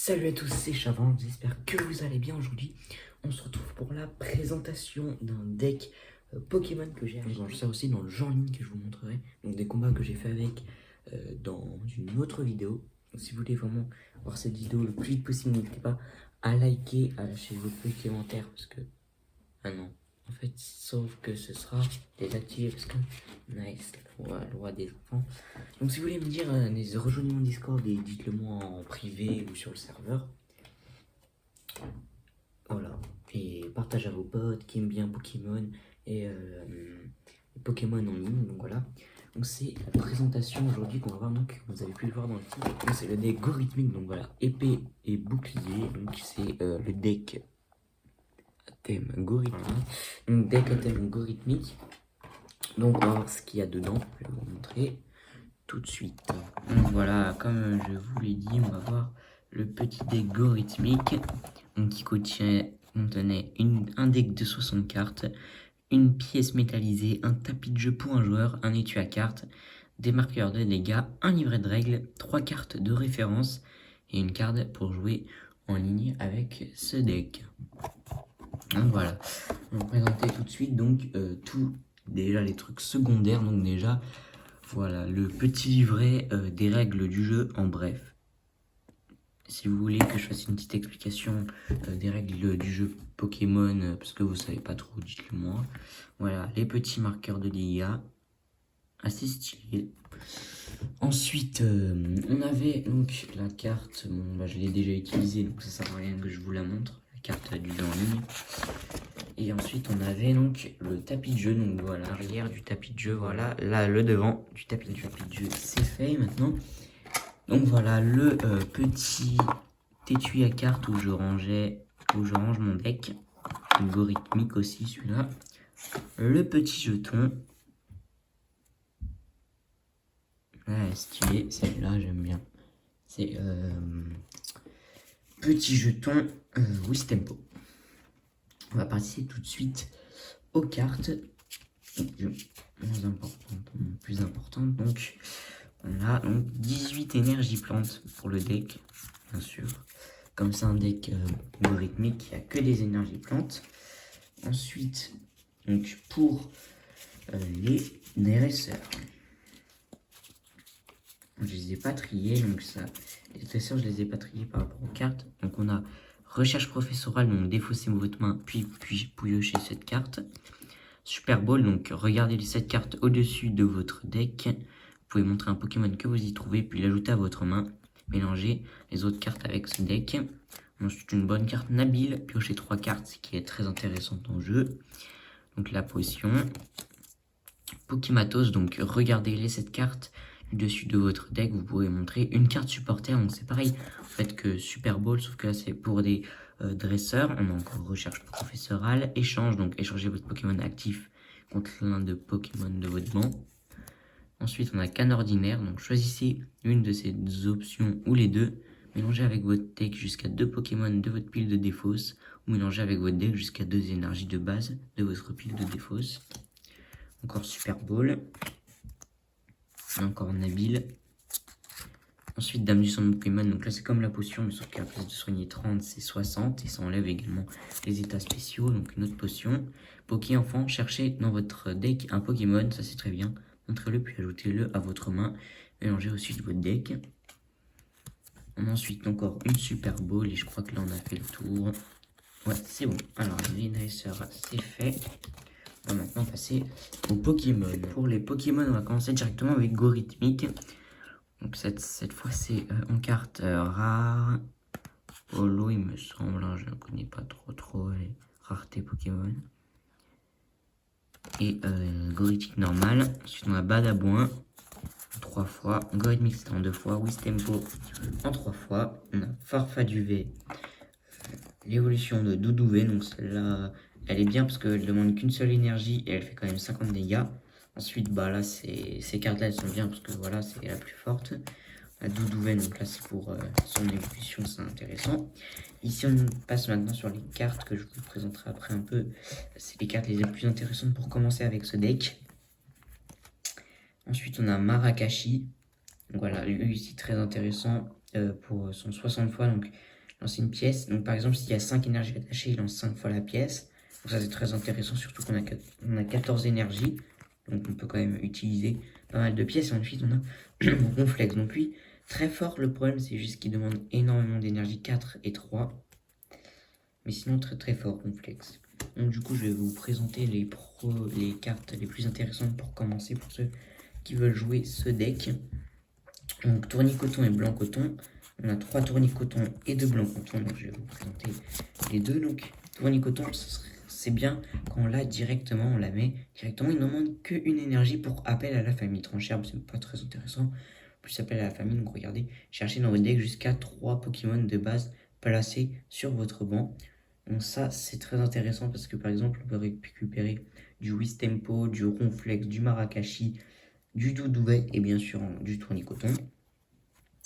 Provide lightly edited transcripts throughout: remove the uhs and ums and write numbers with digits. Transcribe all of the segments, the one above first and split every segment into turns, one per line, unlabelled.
Salut à tous, c'est Chavant, j'espère que vous allez bien aujourd'hui. On se retrouve pour la présentation d'un deck Pokémon que j'ai acheté. Je serai aussi dans le jeu en ligne que je vous montrerai. Donc des combats que j'ai fait avec dans une autre vidéo. Donc, si vous voulez vraiment voir cette vidéo le plus vite possible, n'hésitez pas à liker, à lâcher vos petits commentaires parce que... Ah non, en fait, sauf que ce sera désactivé parce que... Nice, la loi des enfants. Donc si vous voulez me dire, rejoignez mon Discord et dites-le moi en privé ou sur le serveur. Voilà. Et partage à vos potes qui aiment bien Pokémon et Pokémon en ligne. Donc voilà. Donc c'est la présentation aujourd'hui qu'on va voir. Donc vous avez pu le voir dans le titre. C'est le deck Go rythmique. Donc voilà, épée et bouclier. Donc c'est le deck à thème Go rythmique. Donc deck à thème Go rythmique. Donc on va voir ce qu'il y a dedans. Je vais vous montrer tout de suite. Donc voilà, comme je vous l'ai dit, on va voir le petit deck Go rythmique. Donc qui contenait un deck de 60 cartes, une pièce métallisée, un tapis de jeu pour un joueur, un étui à cartes, des marqueurs de dégâts, un livret de règles, 3 cartes de référence et une carte pour jouer en ligne avec ce deck. Donc voilà, on va présenter tout de suite donc tout déjà les trucs secondaires. Donc déjà voilà le petit livret des règles du jeu en bref. Si vous voulez que je fasse une petite explication des règles du jeu Pokémon, parce que vous savez pas trop, dites-le moi. Voilà, les petits marqueurs de dégâts, assez stylés. Ensuite, on avait donc la carte, bon, bah, je l'ai déjà utilisée, donc ça sert à rien que je vous la montre, la carte du jeu en ligne. Et ensuite, on avait donc le tapis de jeu, donc voilà, l'arrière du tapis de jeu, voilà, là, le devant du tapis de jeu, c'est fait maintenant. Donc voilà le petit étui à cartes où je range mon deck. Algorithmique aussi celui-là. Le petit jeton. Ah, stylé, celle-là j'aime bien. C'est petit jeton Wistempo. On va passer tout de suite aux cartes. Plus importante. Donc on a donc 18 énergies plantes pour le deck, bien sûr. Comme c'est un deck algorithmique, il n'y a que des énergies plantes. Ensuite, donc pour les dresseurs, je les ai pas triés, donc ça, les dresseurs je les ai pas triés par rapport aux cartes. Donc on a recherche professorale, donc défaussez votre main, puis pouillochez cette carte. Super Ball, donc regardez les 7 cartes au-dessus de votre deck. Vous pouvez montrer un Pokémon que vous y trouvez, puis l'ajouter à votre main. Mélangez les autres cartes avec ce deck. Ensuite, une bonne carte Nabil, piochez 3 cartes, ce qui est très intéressant en jeu. Donc la potion. Pokématos, donc regardez les 7 cartes du dessus de votre deck. Vous pouvez montrer une carte supporter, donc c'est pareil en fait que Super Ball, sauf que là c'est pour des dresseurs. On a encore recherche professorale, échange, donc échangez votre Pokémon actif contre l'un de Pokémon de votre banc. Ensuite, on a canne ordinaire, donc choisissez une de ces options ou les deux. Mélangez avec votre deck jusqu'à 2 Pokémon de votre pile de défausse, ou mélangez avec votre deck jusqu'à 2 énergies de base de votre pile de défausse. Encore Super Ball. Encore Nabil. Ensuite, Dame du sang de Pokémon, donc là c'est comme la potion, mais sauf qu'à la place de soigner 30, c'est 60, et ça enlève également les états spéciaux, donc une autre potion. Poké enfant, cherchez dans votre deck un Pokémon, ça c'est très bien. Montrez-le, puis ajoutez-le à votre main. Mélangez ensuite votre deck. On a ensuite encore une Super Ball, et je crois que là on a fait le tour. Ouais, c'est bon. Alors, les dresseurs, c'est fait. On va maintenant passer aux Pokémon. Pour les Pokémon, on va commencer directement avec Go rythmique. Donc cette fois, c'est en carte rare. Holo, il me semble. Hein, je ne connais pas trop les raretés Pokémon. Et Go rythmique normal. Ensuite, on a Badaboin. 3 fois. Go rythmique, c'était en 2 fois. Wistempo en 3 fois. On a Farfaduvet. L'évolution de Doudouvet. Donc celle-là, elle est bien parce qu'elle demande qu'une seule énergie et elle fait quand même 50 dégâts. Ensuite, bah là, ces cartes-là, elles sont bien parce que voilà, c'est la plus forte. La Doudouvet, donc là, c'est pour son évolution, c'est intéressant. Ici, on passe maintenant sur les cartes que je vous présenterai après un peu. C'est les cartes les plus intéressantes pour commencer avec ce deck. Ensuite, on a Marakashi. Donc voilà, lui ici, très intéressant. pour son 60 fois, donc lancer une pièce. Donc par exemple, s'il y a 5 énergies attachées, il lance 5 fois la pièce. Donc ça c'est très intéressant, surtout qu'on a 14 énergies. Donc on peut quand même utiliser pas mal de pièces. Et ensuite on a Ronflex. Donc lui, très fort, le problème c'est juste qu'il demande énormément d'énergie, 4 et 3. Mais sinon très très fort Ronflex. Donc du coup je vais vous présenter les cartes les plus intéressantes pour commencer, pour ceux qui veulent jouer ce deck. Donc tournicoton et blanc coton. On a 3 tournicoton et 2 blanc coton. Donc je vais vous présenter les deux. Donc tournicoton, c'est bien quand on l'a directement, on la met directement. Il ne demande qu'une énergie pour appel à la famille. Tranchère, c'est pas très intéressant. Plus appel à la famille, donc regardez, cherchez dans votre deck jusqu'à 3 Pokémon de base placés sur votre banc. Donc ça, c'est très intéressant parce que par exemple, on peut récupérer du Wistempo, du Ronflex, du Marakashi, du Doudouvet et bien sûr du tournicoton.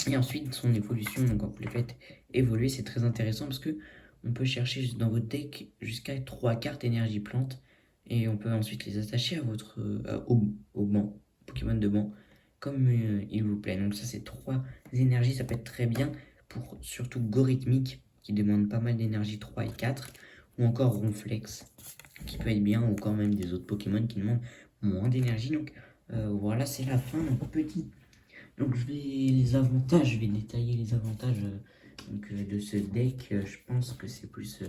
Et ensuite, son évolution, donc quand vous les faites évoluer, c'est très intéressant parce que on peut chercher dans votre deck jusqu'à 3 cartes énergie plante et on peut ensuite les attacher à votre au banc, Pokémon de banc, comme il vous plaît. Donc ça, c'est 3 énergies, ça peut être très bien pour surtout Gorithmique qui demande pas mal d'énergie 3 et 4, ou encore Ronflex qui peut être bien, ou encore même des autres Pokémon qui demandent moins d'énergie. Donc voilà, c'est la fin d'un petit. Donc je vais détailler les avantages de ce deck. Je pense que c'est plus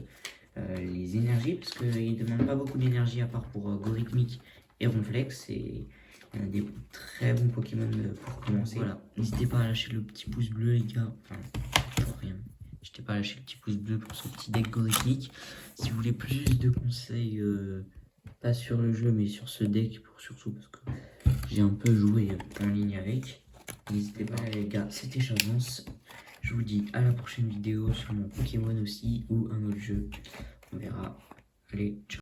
les énergies, parce qu'il ne demande pas beaucoup d'énergie à part pour Gorithmique et Ronflex. Et il y a des très bons Pokémon pour commencer. Voilà, n'hésitez pas à lâcher le petit pouce bleu les gars. Enfin, pour rien. N'hésitez pas à lâcher le petit pouce bleu pour ce petit deck Gorithmique. Si vous voulez plus de conseils, pas sur le jeu mais sur ce deck, surtout parce que j'ai un peu joué en ligne avec. N'hésitez pas les gars, c'était Chavance. Je vous dis à la prochaine vidéo sur mon Pokémon aussi ou un autre jeu. On verra. Allez, ciao.